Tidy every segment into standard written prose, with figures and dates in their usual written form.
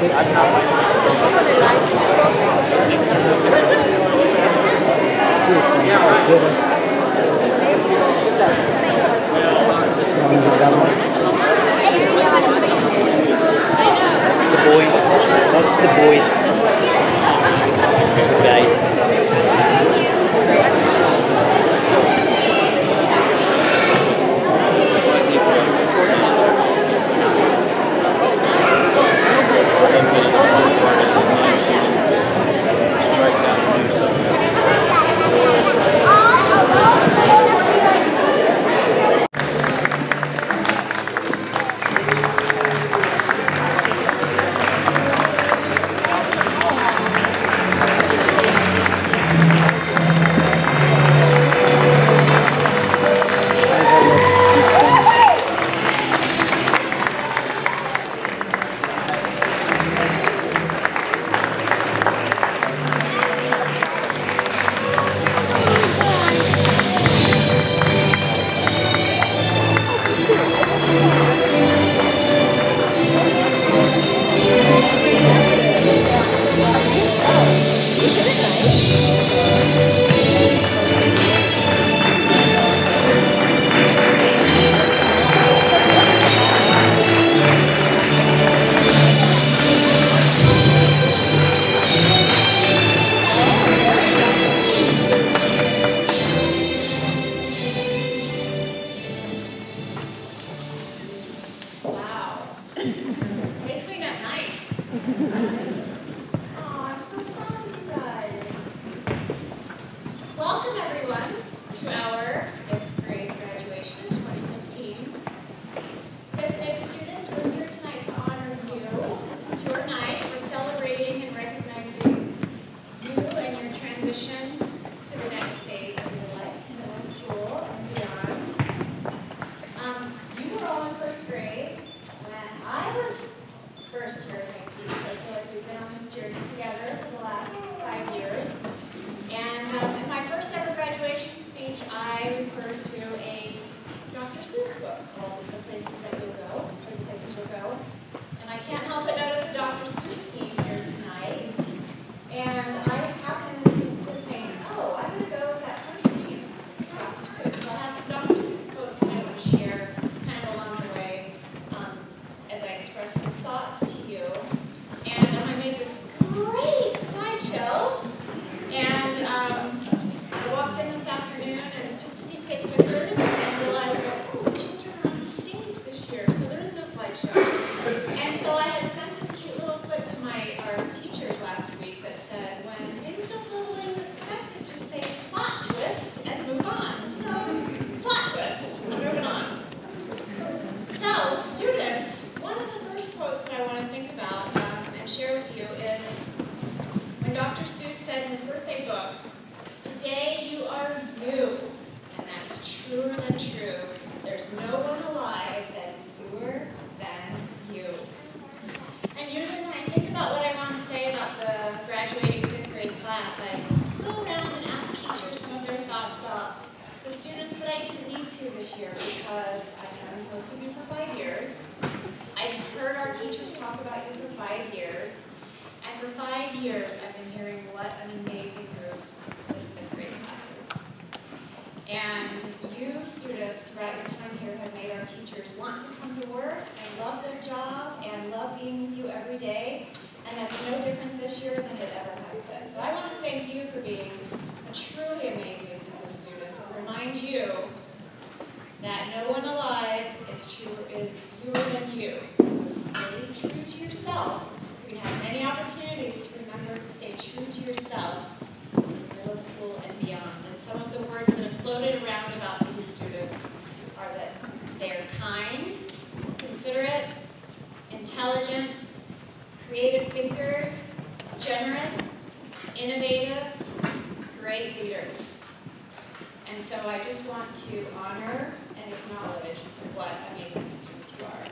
That's the boys, guys. Welcome everyone to our 5th grade graduation 2015. 5th grade students, we're here tonight to honor you. This is your night. We're celebrating and recognizing you and your transition to the next phase of your life, middle school and beyond. You were all in 1st grade when I was first here at St. Pete's. I feel like we've been on this journey together for the last 5 years. And in my first ever graduation speech, I referred to a Dr. Seuss book called The Places That You'll Go, or The Places You'll Go. And I can't help but notice a Dr. Seuss theme here tonight. And I happened to think, oh, I'm going to go with that first theme, Dr. Seuss. So I'll have some Dr. Seuss quotes that I want to share kind of along the way as I express some thoughts to you. And I made this great slideshow. And I walked in this afternoon and just to see pig pickers and realized that, oh, the children are on the stage this year, so there is no slideshow. And so I had sent this cute little clip to our teachers last week that said, when things don't go the way you expected, just say plot twist and move on. So, plot twist, I'm moving on. So, students, one of the first quotes that I want to think about and share with you is when Dr. Seuss said in his birthday book, "Today you are you," and that's truer than true. There's no one alive that is fewer than you. And usually when I think about what I want to say about the graduating 5th grade class, I go around and ask teachers some of their thoughts about the students, but I didn't need to this year because I've known most of you for 5 years. I've heard our teachers talk about you for 5 years. And for 5 years, I've been hearing what an amazing group this 5th grade class is. And you students throughout your time here have made our teachers want to come to work and love their job and love being with you every day. And that's no different this year than it ever has been. So I want to thank you for being a truly amazing group of students and remind you that no one alive is fewer than you. So stay true to yourself. You have many opportunities to remember to stay true to yourself in middle school and beyond. And some of the words that have floated around about these students are that they're kind, considerate, intelligent, creative thinkers, generous, innovative, great leaders. And so I just want to honor and acknowledge what amazing students you are.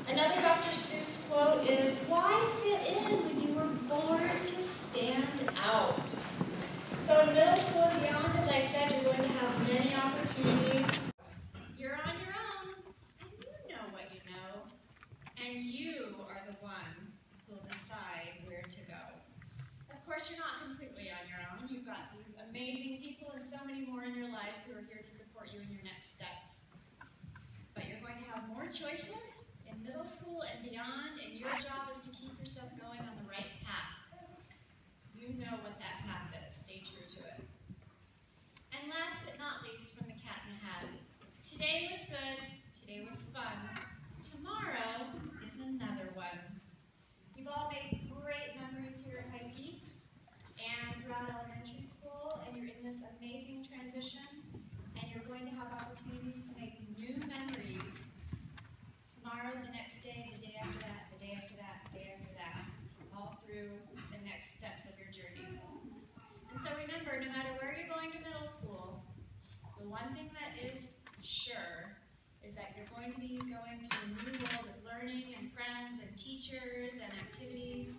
Another Dr. Seuss quote is, "Why fit in when you were born to stand out?" So in middle school and beyond, as I said, you're going to have many opportunities. You're on your own, and you know what you know. And you are the one who'll decide where to go. Of course, you're not completely on your own. You've got these amazing people and so many more in your life who are here to support you in your next steps. But you're going to have more choices in middle school and beyond, and your job is to keep yourself going on the right path. You know what that path is. Stay true to it. And last but not least, from the Cat in the Hat, today was good, today was fun, tomorrow is another one. You've all made great memories here at High Peaks and throughout elementary school, and you're in this amazing transition, and you're going to have opportunities to make new memories tomorrow, the next day, the day after that, the day after that, the day after that, all through the next steps of your journey. And so remember, no matter where you're going to middle school, the one thing that is sure is that you're going to be going to a new world of learning and friends and teachers and activities.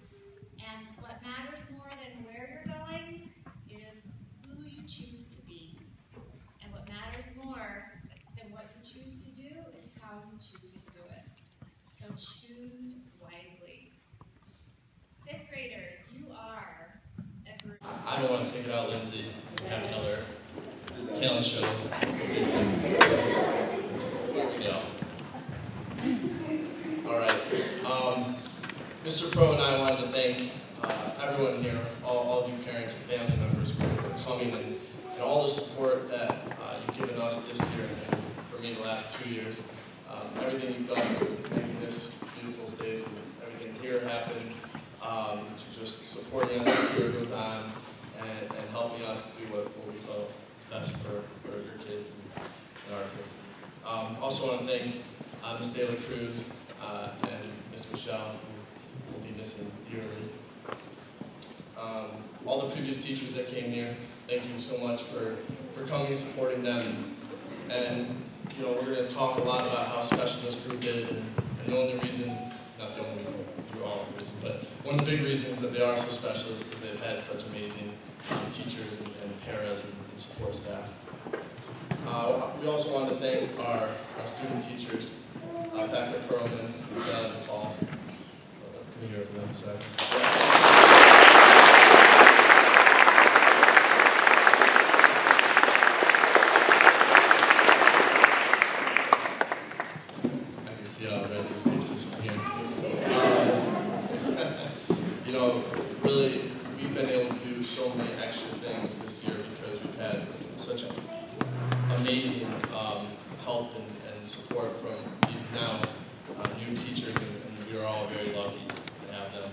And what matters more than where you're going is who you choose to be. And what matters more than what you choose to do is how you choose to do it. So choose wisely. Fifth graders, you are a group. I don't want to take it out, Lindsay, and have another talent show. Yeah. All right. Mr. Pro and I wanted to thank everyone here, all of you parents and family members for coming and all the support that you've given us this year and for me the last 2 years. Everything you've done to making this beautiful stage and everything here happen, to just supporting us as the year goes on and helping us do what we felt is best for your kids and our kids. Also want to thank Ms. De La Cruz and Ms. Michelle, who will be missing dearly. All the previous teachers that came here, thank you so much for coming and supporting them. And you know, we're going to talk a lot about how special this group is, and the only reason, not the only reason, you're all the reason, but one of the big reasons that they are so special is because they've had such amazing teachers and paras and support staff. We also want to thank our student teachers, Becca Perlman and Sally McCall. Can we hear for them for a second? You know, really, we've been able to do so many extra things this year because we've had such amazing help and support from these now new teachers, and we are all very lucky to have them.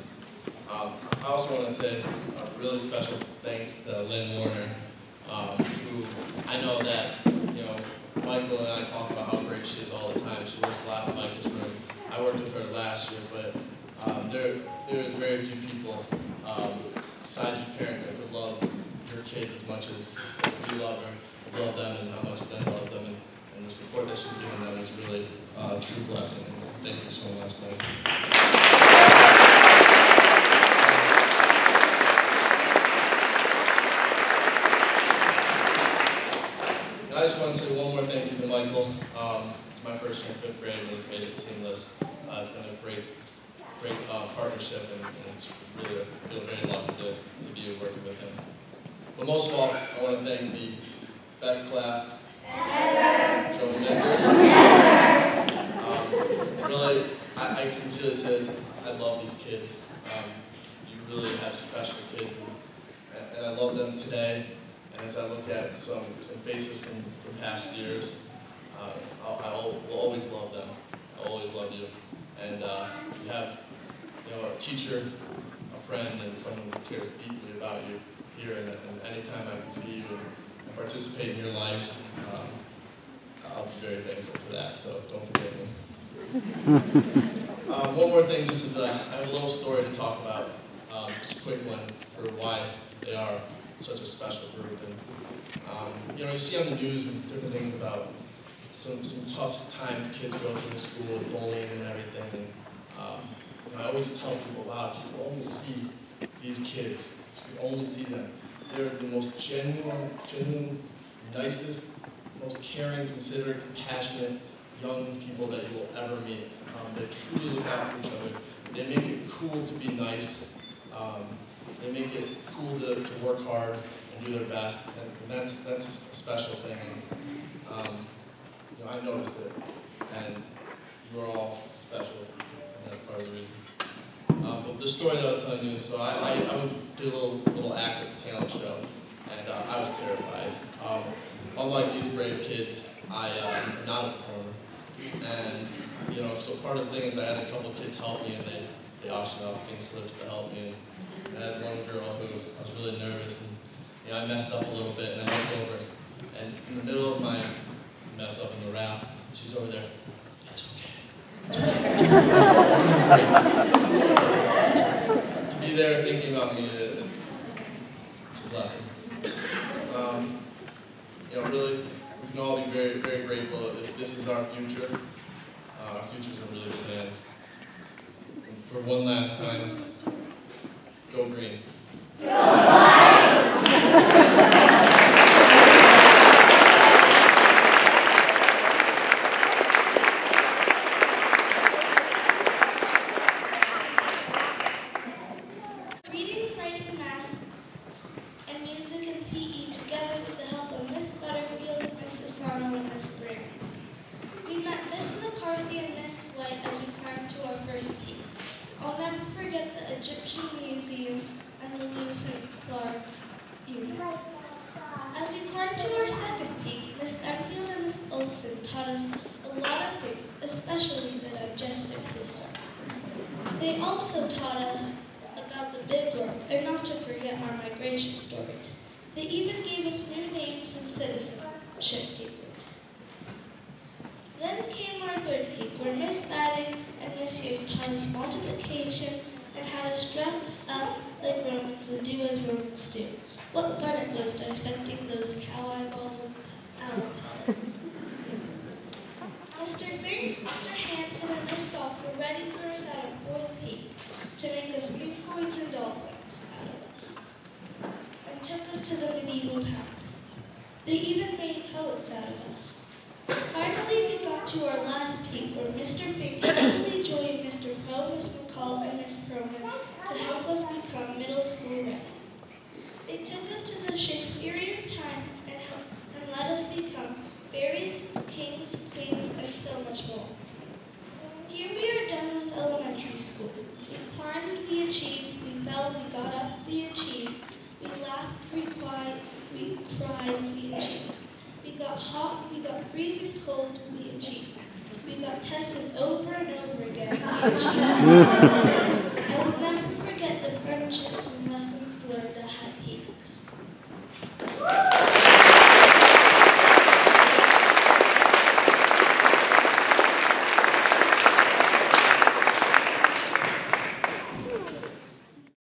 I also want to say a really special thanks to Lynn Warner, who I know that, you know, Michael and I talk about how great she is all the time. She works a lot in Michael's room. I worked with her last year, but there is very few people besides you parents that could love your kids as much as we love her, love them, and how much Ben loves them, and the support that she's given them is really a true blessing. Thank you so much, Lynn. I just want to say one more thank you to Michael. It's my first year in 5th grade, and he's made it seamless. It's been a great partnership, and it's really, I feel very lucky to be working with him. But most of all, I want to thank the best class ever. Really, I sincerely say this, I love these kids. You really have special kids, and I love them today. And as I look at some faces from past years, I will always love them. I'll always love you. And you have, you know, a teacher, a friend, and someone who cares deeply about you here. And anytime I can see you and participate in your lives, I'll be very thankful for that. So don't forget me. One more thing, just as I have a little story to talk about, just a quick one for why they are such a special group. And you know, you see on the news and different things about some tough times kids go through in school with bullying and everything. And you know, I always tell people, wow, if you could only see these kids, if you could only see them, they're the most genuine, nicest, most caring, considerate, compassionate young people that you will ever meet. They truly look out for each other. they make it cool to be nice. They make it cool to work hard and do their best, and that's a special thing. And, you know, I noticed it, and you're all special, and that's part of the reason. But the story that I was telling you is, so I would do a little act at the talent show, and I was terrified. Unlike these brave kids, I am not a performer, and you know, so part of the thing is I had a couple of kids help me, and they auctioned off pink slips to help me. And I had one girl who I was really nervous, and you know, I messed up a little bit, and I looked over, and in the middle of my mess up in the rap, she's over there. It's okay. It's okay. You're doing great. You're doing great. To be there thinking about me, it's a blessing. You know, really, we can all be very, very grateful if this is our future. Our future's in really good hands. And for one last time, go green. Reading, writing, math, and music and PE together with the help of Miss Butterfield, Miss Pisano, and Miss Green. We met Miss McCarthy and Miss White as we climbed to our first peak. I'll never forget the Egyptian Museum and the Lewis and Clark unit. As we climbed to our second peak, Miss Enfield and Miss Olson taught us a lot of things, especially the digestive system. They also taught us about the big world, and not to forget our migration stories. They even gave us new names and citizenship papers. Then came our third peak, where Miss Batting and Miss Hughes taught us multiplication and had us dress up like Romans and do as Romans do. What fun it was dissecting those cow eyeballs and owl pellets. Mr. Fink, Mr. Hanson, and Miss Dolph were ready for us at our fourth peak to make us mucoids and dolphins out of us, and took us to the medieval times. They even made poets out of us. Finally, we got to our last peak, where Mr. Fink happily joined Mr. Poe, Miss McCall, and Miss Perlman to help us become middle school ready. They took us to the Shakespearean time and let us become fairies, kings, queens, and so much more. Here we are done with elementary school. We climbed, we achieved, we fell, we got up, we achieved. We laughed, we cried, we achieved. We got hot, we got freezing cold, we achieved. We got tested over and over again, we achieved. I will never forget the friendships and lessons learned at High Peaks.